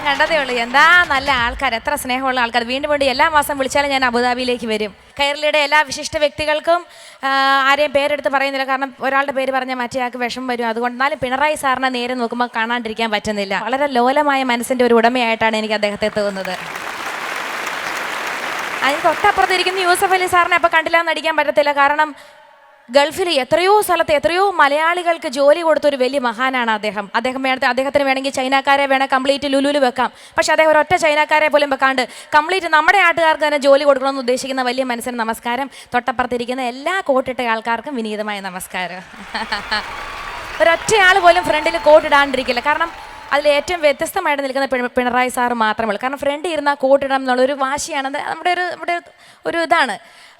കണ്ടതേ ഉള്ളൂ. എന്താ നല്ല ആൾക്കാർ, എത്ര സ്നേഹമുള്ള ആൾക്കാർ. വീണ്ടും വീണ്ടും എല്ലാ മാസം വിളിച്ചാലും ഞാൻ അബുദാബിയിലേക്ക് വരും. കൈരളിയുടെ എല്ലാ വിശിഷ്ട വ്യക്തികൾക്കും ആരെയും പേരെടുത്ത് പറയുന്നില്ല, കാരണം ഒരാളുടെ പേര് പറഞ്ഞാൽ മറ്റേ ആൾക്ക് വിഷമം വരും. അതുകൊണ്ട് എന്നാലും പിണറായി സാറിനെ നേരെ നോക്കുമ്പോൾ കാണാണ്ടിരിക്കാൻ പറ്റുന്നില്ല. വളരെ ലോലമായ മനസ്സിൻ്റെ ഒരു ഉടമയായിട്ടാണ് എനിക്ക് അദ്ദേഹത്തെ തോന്നുന്നത്. അതിന് തൊട്ടപ്പുറത്തിരിക്കുന്ന യൂസഫ് അലി സാറിനെ അപ്പോൾ കണ്ടില്ല എന്ന് അടിക്കാൻ പറ്റത്തില്ല. കാരണം ഗൾഫിൽ എത്രയോ സ്ഥലത്ത് എത്രയോ മലയാളികൾക്ക് ജോലി കൊടുത്തൊരു വലിയ മഹാനാണ് അദ്ദേഹം. അദ്ദേഹത്തിന് വേണമെങ്കിൽ ചൈനക്കാരെ വേണം കംപ്ലീറ്റ് ലുലുവിൽ വെക്കാം. പക്ഷെ അദ്ദേഹം ഒരൊറ്റ ചൈനക്കാരെ പോലും വെക്കാണ്ട് കംപ്ലീറ്റ് നമ്മുടെ നാട്ടുകാർക്ക് തന്നെ ജോലി കൊടുക്കണമെന്ന് ഉദ്ദേശിക്കുന്ന വലിയ മനസ്സിന് നമസ്കാരം. തൊട്ടപ്പുറത്തിരിക്കുന്ന എല്ലാ കോട്ടിട്ട ആൾക്കാർക്കും വിനീതമായ നമസ്കാരം. ഒരൊറ്റ ആൾ പോലും ഫ്രണ്ടിൽ കോട്ടിടാണ്ടിരിക്കില്ല. കാരണം അതിൽ ഏറ്റവും വ്യത്യസ്തമായിട്ട് നിൽക്കുന്ന പിണറായി സാറ് മാത്രമേ ഉള്ളൂ. കാരണം ഫ്രണ്ട് ഇരുന്നാൽ കോട്ടിടണം എന്നുള്ളൊരു വാശിയാണ്, നമ്മുടെ ഒരു ഇതാണ്.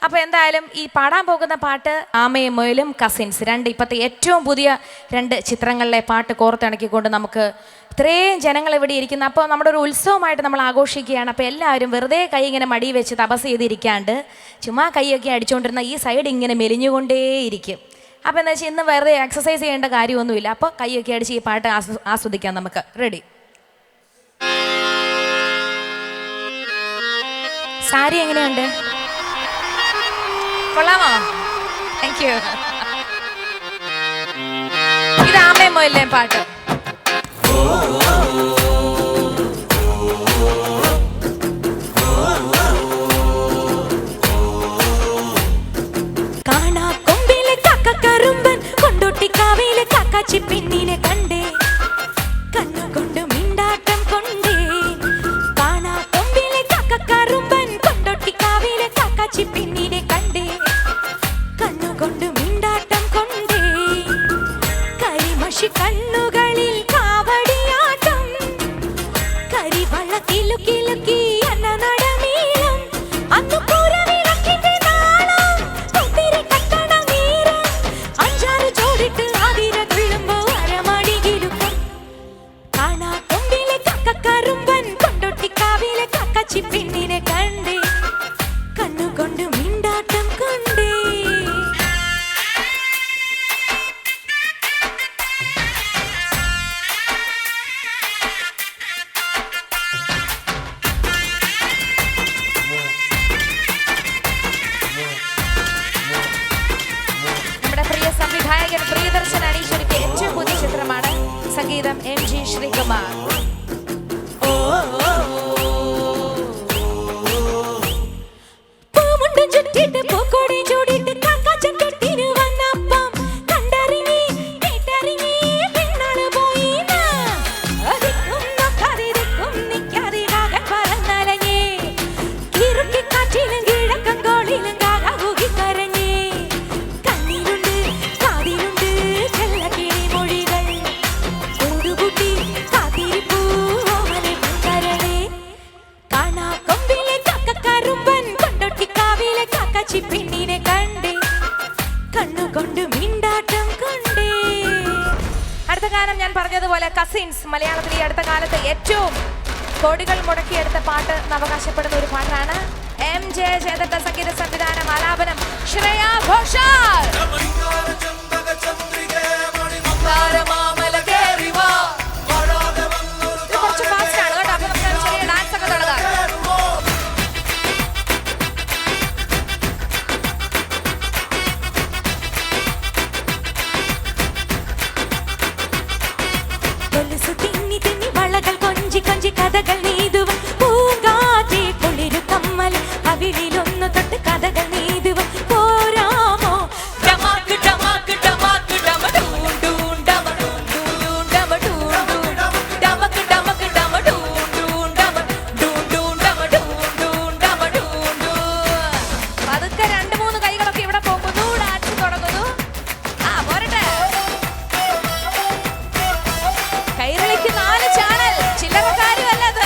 അപ്പോൾ എന്തായാലും ഈ പാടാൻ പോകുന്ന പാട്ട് ആമയും മുയലും കസിൻസ് ഇപ്പോഴത്തെ ഏറ്റവും പുതിയ 2 ചിത്രങ്ങളിലെ പാട്ട് കോർത്തിണക്കിക്കൊണ്ട് നമുക്ക് ഇത്രയും ജനങ്ങൾ ഇവിടെ ഇരിക്കുന്ന, അപ്പോൾ നമ്മുടെ ഒരു ഉത്സവമായിട്ട് നമ്മൾ ആഘോഷിക്കുകയാണ്. അപ്പോൾ എല്ലാവരും വെറുതെ കൈ ഇങ്ങനെ മടി വെച്ച് തപസ് ചെയ്തിരിക്കാണ്ട് ചുമ്മാ കൈയൊക്കെ അടിച്ചുകൊണ്ടിരുന്ന ഈ സൈഡ് ഇങ്ങനെ മെലിഞ്ഞുകൊണ്ടേയിരിക്കും. അപ്പോൾ എന്താ വെച്ചാൽ ഇന്ന് വെറുതെ എക്സസൈസ് ചെയ്യേണ്ട കാര്യമൊന്നുമില്ല. അപ്പോൾ കൈയൊക്കെ അടിച്ച് ഈ പാട്ട് ആസ്വദിക്കാം നമുക്ക്. റെഡി? സാരി എങ്ങനെയുണ്ട്? കൊള്ളാമോ? Thank you. ഇത് ആമയും മുയലിലെയും പാട്ട്. കാണാ കൊമ്പിലെ കക്കറുമ്പൻ കൊണ്ടോട്ടിക്കാവിലെ കാക്കാച്ചി പെണ്ണിനെ കണ്ടേ, കണ്ണുകൊണ്ട് മിണ്ടാട്ടം കൊണ്ടേ. കാണാ കൊമ്പിലെ കക്കറുമ്പൻ കൊണ്ടോട്ടിക്കാവിലെ കാക്കാച്ചി പെണ്ണിനെ കണ്ടേ, കണ്ണുകൊണ്ട് മിണ്ടാട്ടം കൊണ്ടേ. കരിമഷി കണ്ണുകളിൽ കാവടിയാട്ടം, കരിവള കിലുകിലുക്കി അന്ന നടമീളം. അന്നു പൂരവിളക്കിന്റെ നാളം, ഒത്തിരി കട്ടണ നീരം, 5-6 ജോഡിട്ട് ആതിര തുള്ളുമ്പോ അരമണി കിലുക്കം. കാണാ കൊമ്പിലെ കക്കറുമ്പൻ കൊണ്ടോട്ടിക്കാവിലെ കാക്കാച്ചി പെണ്ണിനെ കണ്ടേ, കണ്ണുകൊണ്ട് മിണ്ടാട്ടം കൊണ്ടേ. നമ്മുടെ പ്രിയ സംവിധായകൻ പ്രിയദർശൻ അനീശ്വരിക്ക് ഏറ്റവും പുതിയ ചിത്രമാണ്. സംഗീതം MG ശ്രീകുമാർ. പൂമുണ്ടും ചുറ്റിട്ട് പൂക്കോടി ചൂടിട്ട് കാക്കാച്ചൻ കെട്ടിന് വന്നപ്പം കണ്ടറിഞ്ഞി കേട്ടറിഞ്ഞി പെണ്ണാള് പോയിനാ. അതിക്കും നോക്കാതിരിക്കും നിക്കാതെ കാകൻ പറന്നലഞ്ഞേ, കിറുക്കി കാറ്റിലും കിഴക്കൻ കോളിലും കാക കൂകിക്കരഞ്ഞേ. കണ്ണിലുണ്ട് കാതിലുണ്ട് ചെല്ലക്കിളി മൊഴികൾ, കൂടുകൂട്ടി കാത്തിരിപ്പൂ ഓമനെ പൂക്കരളേ. കാണാ കൊമ്പിലെ കക്കറുമ്പൻ കൊണ്ടോട്ടിക്കാവിലെ കാക്കാച്ചി പെണ്ണിനെ കണ്ടേ, കണ്ണുകൊണ്ട് മിണ്ടാട്ടം കൊണ്ടേ. അടുത്ത ഗാനം ഞാൻ പറഞ്ഞതുപോലെ കസിൻസ്. മലയാളത്തിൽ ഈ അടുത്ത കാലത്ത് ഏറ്റവും കോടികൾ മുടക്കിയെടുത്ത പാട്ട് എന്ന് അവകാശപ്പെടുന്ന ഒരു പാട്ടാണ്. MJ ചെയ്തിട്ട സംഗീത സംവിധാനം, ആലാപനം ശ്രേയ ഘോഷാൽ. ഇത് കുറച്ച് ഫാസ്റ്റ് ആണ് കേട്ടോ, അപ്പോൾ നമുക്ക് ചെറിയ ഡാൻസ് ഒക്കെ തുടങ്ങാം. കൊലുസു തിന്നി തിന്നി വളകൾ കൊഞ്ചി കൊഞ്ചി കഥകൾ നീതുവൻ പൂങ്കാറ്റെ കുളിരു കമ്മൽ അവിളിലൊന്നു തൊട്ട് കഥകൾ നീതുവൻ പോരാമോ. ഡമാക്ക് ഡമാക്ക് ഡമാക്ക് ഡമ ഡൂൺ ഡൂൺ ഡമ ഡൂൺ ഡൂൺ ഡമ ഡൂൺ ഡൂൺ ഡമക്ക് ഡമക്ക് ഡമ ഡൂൺ ഡൂൺ ഡമ ഡൂൺ ഡൂൺ ഡമ ഡൂൺ ഡൂൺ ഡമ ഡൂൺ ഡൂൺ. പതുക്കെ 2-3 കൈകളൊക്കെ ഇവിടെ പോകുന്നു, ഡാൻസ് തുടങ്ങുന്നു. പോരട്ടെ. കൈരളിക്ക് 4 ചാനൽ, ചില്ലറക്കാരും അല്ലത്.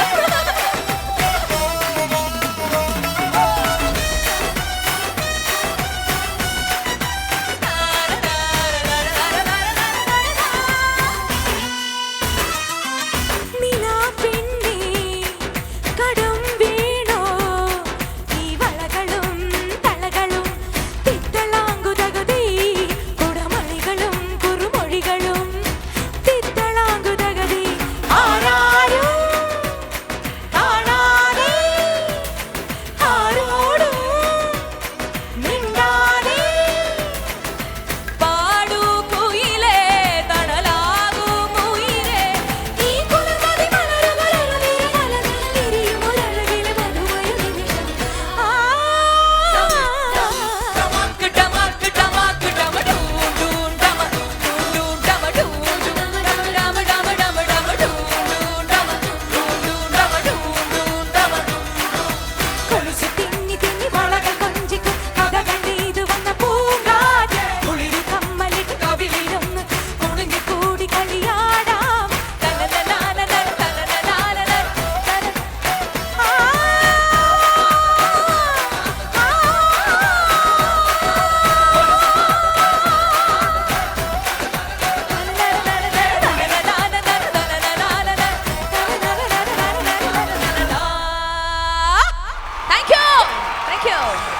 Thank you